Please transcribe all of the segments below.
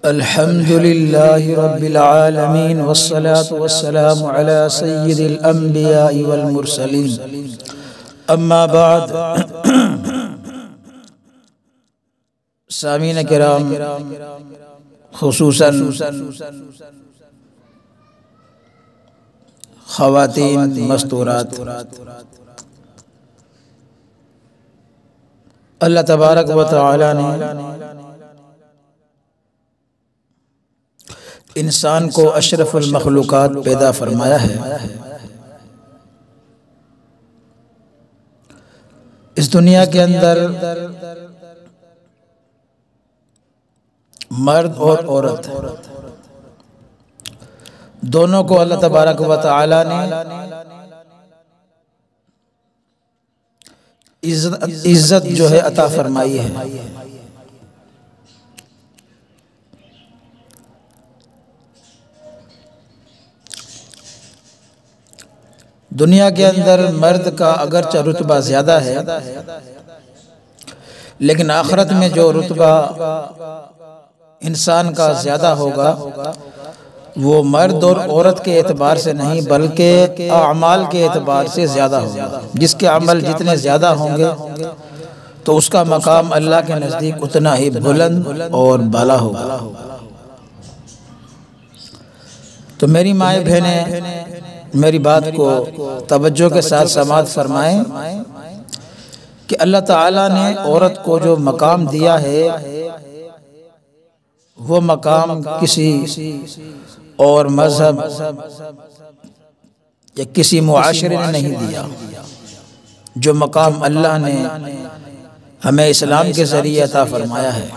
الحمد لله رب العالمين والصلاة والسلام على سيد الأنبياء والمرسلين اما بعد سامعین کرام، خصوصاً خواتین مستورات، اللہ تبارک و تعالی نے انسان کو اشرف المخلوقات پیدا فرمایا ہے۔ اس دنیا کے اندر مرد اور عورت دونوں کو اللہ تبارک و تعالی نے عزت جو ہے عطا فرمائی ہے۔ دنیا کے اندر مرد کا اگرچہ رتبہ زیادہ ہے، لیکن آخرت میں جو رتبہ انسان کا زیادہ ہوگا وہ مرد اور عورت کے اعتبار سے نہیں بلکہ اعمال کے اعتبار سے زیادہ ہوگا۔ جس کے عمل جتنے زیادہ ہوں گے تو اس کا مقام اللہ کے نزدیک اتنا ہی بلند اور بالا ہوگا۔ تو میری مائیں بہنیں، میری بات کو توجہ کے ساتھ سماعت فرمائیں کہ اللہ تعالیٰ نے عورت کو جو مقام دیا ہے وہ مقام کسی اور مذہب یا کسی معاشرے نے نہیں دیا۔ جو مقام اللہ نے ہمیں اسلام کے ذریعے عطا فرمایا ہے،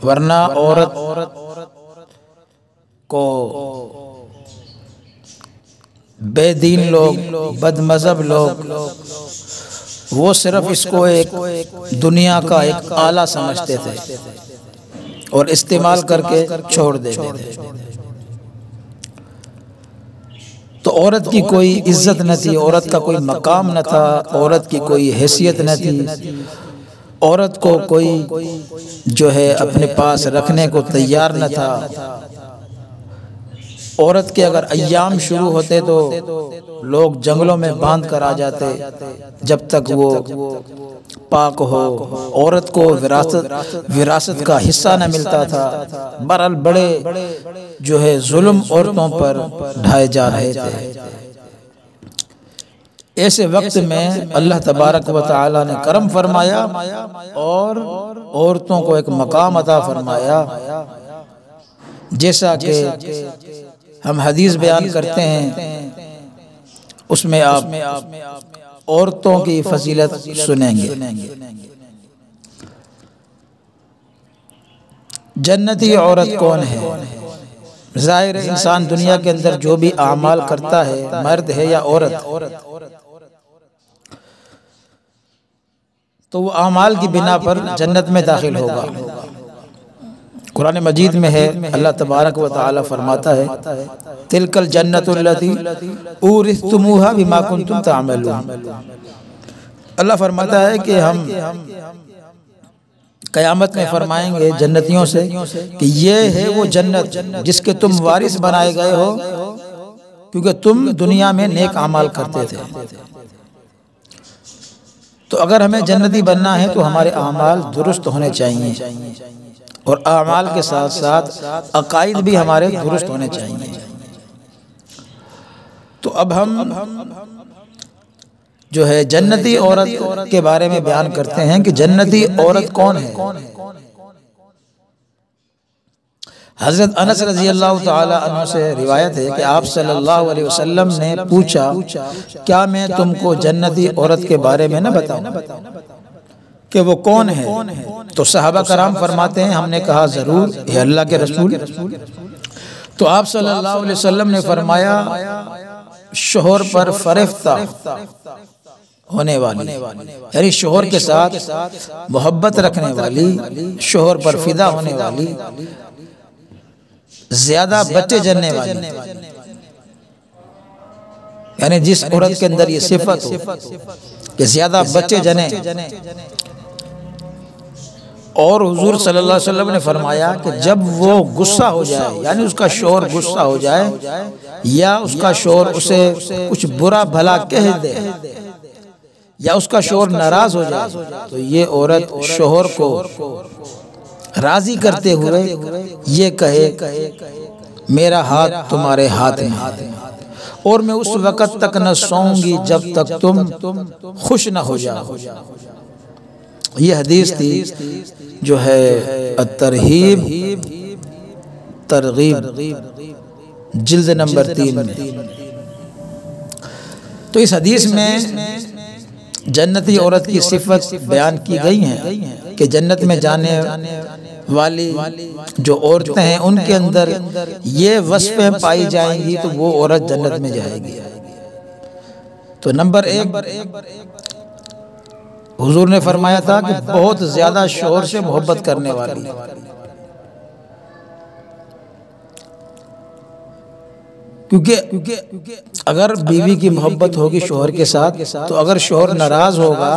ورنہ عورت کو بے دین لوگ، بد مذہب لوگ وہ صرف اس کو ایک دنیا کا ایک آلہ سمجھتے تھے اور استعمال کر کے چھوڑ دیتے تھے۔ تو عورت کی کوئی عزت نہ تھی، عورت کا کوئی مقام نہ تھا، عورت کی کوئی حیثیت نہ تھی، عورت کو کوئی جو ہے اپنے پاس رکھنے کو تیار نہ تھا۔ عورت کے اگر ایام شروع ہوتے تو لوگ جنگلوں میں باندھ کر آ جاتے جب تک وہ پاک ہو۔ عورت کو وراثت کا حصہ نہ ملتا تھا۔ بہرحال بڑے جو ہے ظلم عورتوں پر ڈھائے جا رہے تھے۔ ایسے وقت میں اللہ تبارک و تعالی نے کرم فرمایا اور عورتوں کو ایک مقام عطا فرمایا، جیسا کہ ہم حدیث بیان کرتے ہیں، اس میں آپ عورتوں کی فضیلت سنیں گے۔ جنتی عورت کون ہے؟ ظاہر انسان دنیا کے اندر جو بھی اعمال کرتا ہے، مرد ہے یا عورت، تو وہ اعمال کی بنا پر جنت میں داخل ہوگا۔ قرآن مجید میں ہے، اللہ تبارک و تعالی فرماتا ہے تِلْكَ الْجَنَّةُ الَّتِي أُورِثْتُمُوهَا بِمَا كُنْتُمْ تَعْمَلُونَ۔ اللہ فرماتا ہے کہ ہم قیامت میں فرمائیں گے جنتیوں سے کہ یہ ہے وہ جنت جس کے تم وارث بنائے گئے ہو، کیونکہ تم دنیا میں نیک اعمال کرتے تھے۔ تو اگر ہمیں جنتی بننا ہے تو ہمارے اعمال درست ہونے چاہیے، اور اعمال کے ساتھ ساتھ عقائد بھی ہمارے درست ہونے چاہیے۔ تو اب ہم جو ہے جنتی عورت کے بارے میں بیان کرتے ہیں کہ جنتی عورت کون ہے۔ حضرت انس رضی اللہ تعالی عنہ سے روایت ہے کہ آپ صلی اللہ علیہ وسلم نے پوچھا، کیا میں تم کو جنتی عورت کے بارے میں نہ بتاؤں کہ وہ کون ہے؟ تو صحابہ کرام فرماتے ہیں، ہم نے کہا ضرور اے اللہ کے رسول۔ تو آپ صلی اللہ علیہ وسلم نے فرمایا، شوہر پر فریفتہ ہونے والی، یعنی شوہر کے ساتھ محبت رکھنے والی، شوہر پر فدا ہونے والی، زیادہ بچے جننے والی، یعنی جس عورت کے اندر یہ صفت ہو کہ زیادہ بچے جنے، اور حضور صلی اللہ علیہ وسلم نے فرمایا کہ جب وہ غصہ ہو جائے، یعنی اس کا شوہر غصہ ہو جائے یا اس کا شوہر اسے کچھ برا بھلا کہہ دے یا اس کا شوہر ناراض ہو جائے، تو یہ عورت شوہر کو راضی کرتے ہوئے یہ کہے میرا ہاتھ تمہارے ہاتھ میں ہے، اور میں اس وقت تک نہ سوؤں گی جب تک تم خوش نہ ہو جاؤ۔ یہ حدیث تھی جو ہے الترغیب ترغیب جلد نمبر 3 میں۔ تو اس حدیث میں جنتی عورت کی صفت بیان کی گئی ہیں کہ جنت میں جانے والی جو عورتیں ہیں ان کے اندر یہ وصفیں پائی جائیں گی تو وہ عورت جنت میں جائے گی۔ تو نمبر 1 حضور نے فرمایا تھا کہ بہت زیادہ شوہر سے محبت کرنے والی، کیونکہ اگر بیوی کی محبت ہوگی شوہر کے ساتھ تو اگر شوہر ناراض ہوگا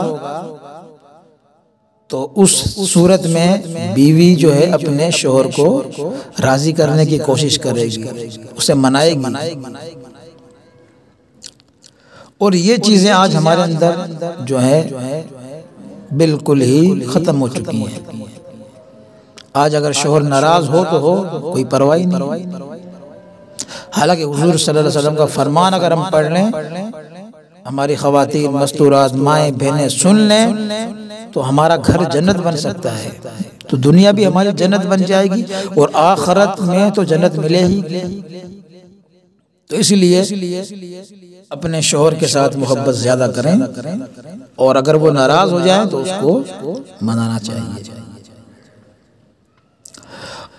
تو اس صورت میں بیوی جو ہے اپنے شوہر کو راضی کرنے کی کوشش کرے گی، اسے منائے گی۔ اور یہ چیزیں آج ہمارے اندر جو ہے بالکل ہی ختم ہو چکی ہیں۔ آج اگر شوہر ناراض ہو تو ہو، کوئی پرواہ نہیں۔ حالانکہ حضور صلی اللہ علیہ وسلم کا فرمان اگر ہم پڑھ لیں، ہماری خواتین مستورات مائیں بہنیں سن لیں تو ہمارا گھر جنت بن سکتا ہے، تو دنیا بھی ہماری جنت بن جائے گی اور آخرت میں تو جنت ملے ہی۔ تو اس لیے اپنے شوہر کے ساتھ محبت زیادہ کریں، اور اگر وہ ناراض ہو جائیں تو اس کو منانا چاہیے۔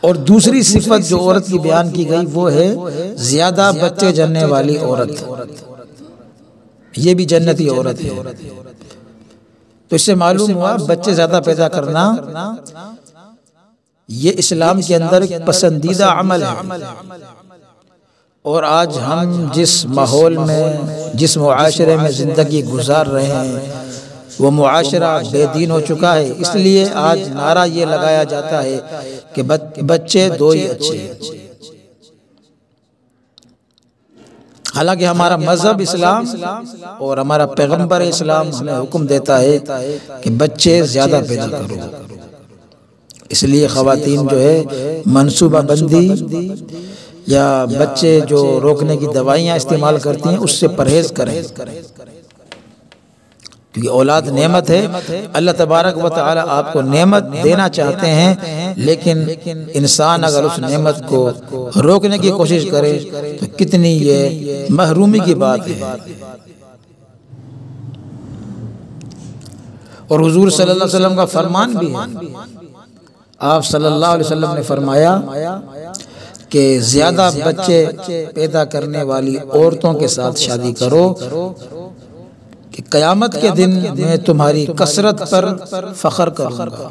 اور دوسری صفت جو عورت کی بیان کی گئی وہ ہے زیادہ بچے جننے والی عورت، یہ بھی جنتی عورت ہے۔ تو اس سے معلوم ہوا بچے زیادہ پیدا کرنا یہ اسلام کے اندر ایک پسندیدہ عمل ہے۔ اور آج ہم جس ماحول میں جس معاشرے میں زندگی گزار رہے ہیں وہ معاشرہ بے دین ہو چکا ہے، اس لیے آج نعرہ یہ لگایا جاتا ہے کہ بچے 2 ہی اچھے ہیں۔ حالانکہ ہمارا مذہب اسلام اور ہمارا پیغمبر اسلام ہمیں حکم دیتا ہے کہ بچے زیادہ پیدا کرو۔ اس لیے خواتین جو ہے منصوبہ بندی یا بچے جو روکنے کی دوائیاں استعمال کرتی ہیں اس سے پرہیز کریں، کیونکہ اولاد نعمت ہے۔ اللہ تبارک و تعالی آپ کو نعمت دینا چاہتے ہیں، لیکن انسان اگر اس نعمت کو روکنے کی کوشش کرے تو کتنی یہ محرومی کی بات ہے۔ اور حضور صلی اللہ علیہ وسلم کا فرمان بھی ہے، آپ صلی اللہ علیہ وسلم نے فرمایا کہ زیادہ بچے پیدا کرنے والی عورتوں کے ساتھ شادی کرو کہ قیامت کے دن میں تمہاری کثرت پر فخر کروں گا۔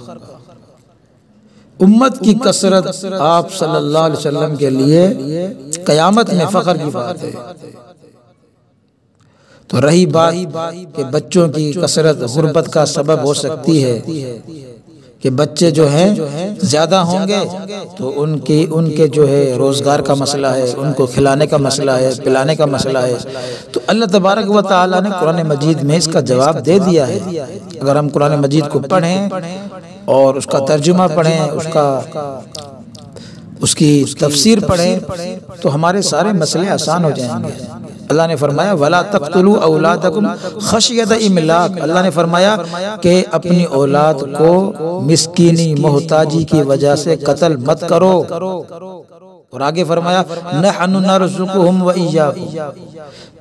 امت کی کثرت آپ صلی اللہ علیہ وسلم کے لیے قیامت میں فخر کی بات ہے۔ تو رہی بات کہ بچوں کی کثرت غربت کا سبب ہو سکتی ہے کہ بچے جو ہیں زیادہ ہوں گے تو ان کے جو ہے روزگار کا مسئلہ ہے، ان کو کھلانے کا مسئلہ ہے، پلانے کا مسئلہ ہے۔ تو اللہ تبارک و تعالی نے قرآن مجید میں اس کا جواب دے دیا ہے۔ اگر ہم قرآن مجید کو پڑھیں اور اس کا ترجمہ پڑھیں، اس کی تفسیر پڑھیں تو ہمارے سارے مسئلے آسان ہو جائیں گے۔ اللہ نے فرمایا وَلَا تَقْتُلُوا أَوْلَادَكُمْ خَشْيَةَ إِمْلَاقٍ، اللہ نے فرمایا کہ اپنی اولاد کو مسکینی محتاجی کی وجہ سے قتل مت کرو۔ اور آگے فرمایا نَحْنُ نَرْزُقُهُمْ وَإِيَّاكُمْ،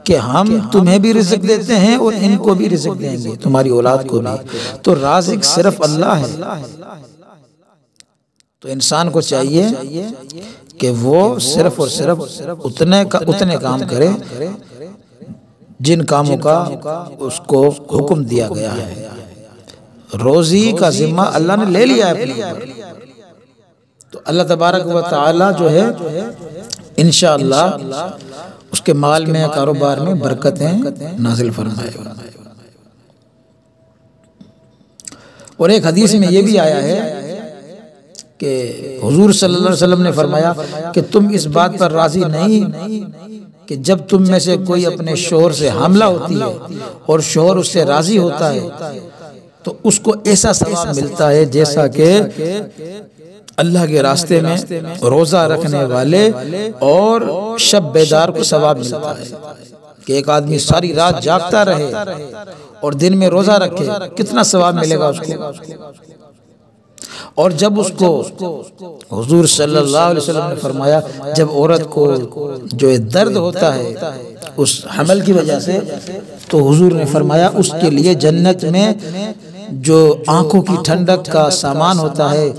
کہ ہم تمہیں بھی رزق دیتے ہیں اور ان کو بھی رزق دیں گے، تمہاری اولاد کو بھی۔ تو رازق صرف اللہ ہے۔ تو انسان کو چاہیے کہ وہ صرف اور صرف اتنے کام کرے جن کاموں کا اس کو حکم دیا گیا ہے۔ روزی کا ذمہ اللہ نے لے لیا ہے اپنے اوپر، تو اللہ تبارک و تعالی جو ہے انشاءاللہ اس کے مال میں کاروبار میں برکتیں نازل فرمائے گا۔ اور ایک حدیث میں یہ بھی آیا ہے کہ حضور صلی اللہ علیہ وسلم نے فرمایا کہ تم اس بات پر راضی نہیں کہ جب تم میں سے کوئی اپنے شوہر سے حاملہ ہوتی ہے اور شوہر اس سے راضی ہوتا ہے تو اس کو ایسا ثواب ملتا ہے جیسا کہ اللہ کے راستے میں روزہ رکھنے والے اور شب بیدار کو ثواب ملتا ہے کہ ایک آدمی ساری رات جاگتا رہے اور دن میں روزہ رکھے، کتنا ثواب ملے گا اس کو۔ اور جب اس کو حضور صلی اللہ علیہ وسلم نے فرمایا جب عورت کو جو درد ہوتا ہے اس حمل کی وجہ سے، تو حضور نے فرمایا اس کے لیے جنت میں جو آنکھوں کی ٹھنڈک کا سامان ہوتا ہے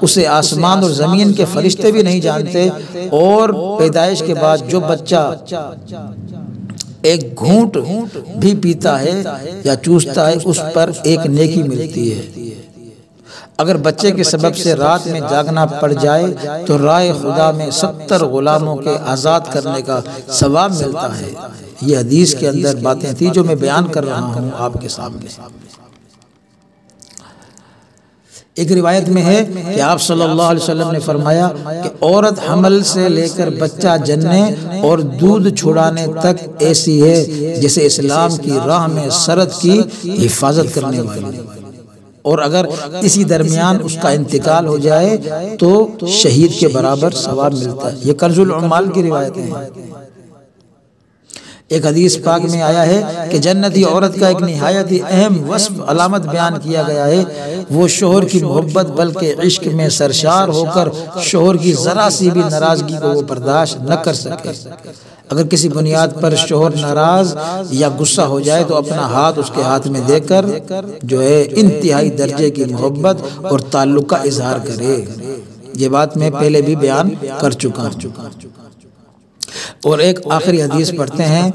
اسے آسمان اور زمین کے فرشتے بھی نہیں جانتے، اور پیدائش کے بعد جو بچہ ایک گھونٹ بھی پیتا ہے یا چوستا ہے اس پر ایک نیکی ملتی ہے۔ اگر بچے کے سبب سے رات میں جاگنا پڑ جائے تو راہ خدا میں 70 غلاموں کے آزاد کرنے کا ثواب ملتا ہے۔ یہ حدیث کے اندر باتیں تھی جو میں بیان کر رہا ہوں آپ کے سامنے۔ ایک روایت میں ہے کہ آپ صلی اللہ علیہ وسلم نے فرمایا کہ عورت حمل سے لے کر بچہ جننے اور دودھ چھڑانے تک ایسی ہے جیسے اسلام کی راہ میں سرد کی حفاظت کرنے والی، اور اگر اسی درمیان اس کا انتقال ہو جائے تو شہید کے برابر ثواب ملتا ہے۔ یہ کنز العمال کی روایتیں ہیں۔ ایک حدیث پاک میں آیا ہے کہ جنتی عورت کا ایک نہایت ہی اہم وصف علامت بیان کیا گیا ہے، وہ شوہر کی محبت بلکہ عشق میں سرشار ہو کر شوہر کی ذرا سی بھی ناراضگی کو وہ برداشت نہ کر سکے۔ اگر کسی بنیاد پر شوہر ناراض یا غصہ ہو جائے تو اپنا ہاتھ اس کے ہاتھ میں دے کر جو ہے انتہائی درجے کی محبت اور تعلق کا اظہار کرے۔ یہ بات میں پہلے بھی بیان کر چکا ہوں۔ اور ایک آخری حدیث پڑھتے ہیں۔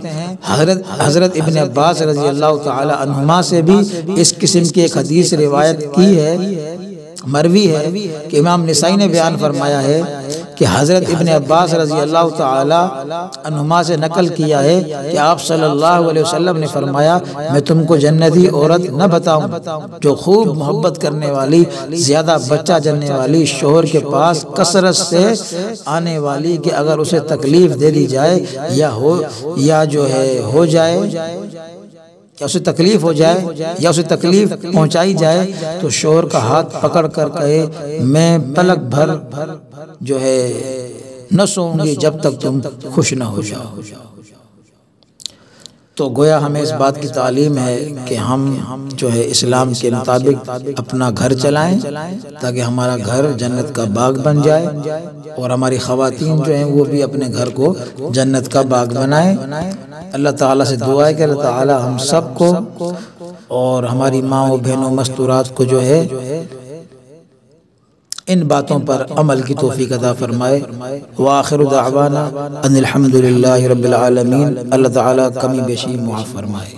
حضرت ابن عباس رضی اللہ تعالی عنہما سے بھی اس قسم کی ایک حدیث روایت کی ہے، مروی ہے کہ امام نسائی نے بیان فرمایا ہے کہ حضرت ابن عباس رضی اللہ تعالی عنہما سے نقل کیا ہے کہ آپ صلی اللہ علیہ وسلم نے فرمایا میں تم کو جنتی عورت نہ بتاؤں جو خوب محبت کرنے والی، زیادہ بچہ جننے والی، شوہر کے پاس کثرت سے آنے والی کہ اگر اسے تکلیف دے دی جائے یا جو ہے ہو جائے یا اسے تکلیف ہو جائے یا اسے تکلیف پہنچائی جائے تو شوہر کا ہاتھ پکڑ کر کہے میں پلک بھر جو ہے نہ سوؤں گی جب تک تم خوش نہ ہو جاؤ۔ تو گویا ہمیں اس بات کی تعلیم ہے کہ ہم جو ہے اسلام کے مطابق اپنا گھر چلائیں تاکہ ہمارا گھر جنت کا باغ بن جائے، اور ہماری خواتین جو ہیں وہ بھی اپنے گھر کو جنت کا باغ بنائیں۔ اللہ تعالیٰ سے دعا ہے کہ اللہ تعالیٰ ہم سب کو اور ہماری ماں بہنوں مستورات کو جو ہے ان باتوں پر عمل کی توفیق عطا فرمائے۔ وآخر دعوانا ان الحمدللہ رب العالمین۔ اللہ تعالیٰ کمی بیشی معاف فرمائے۔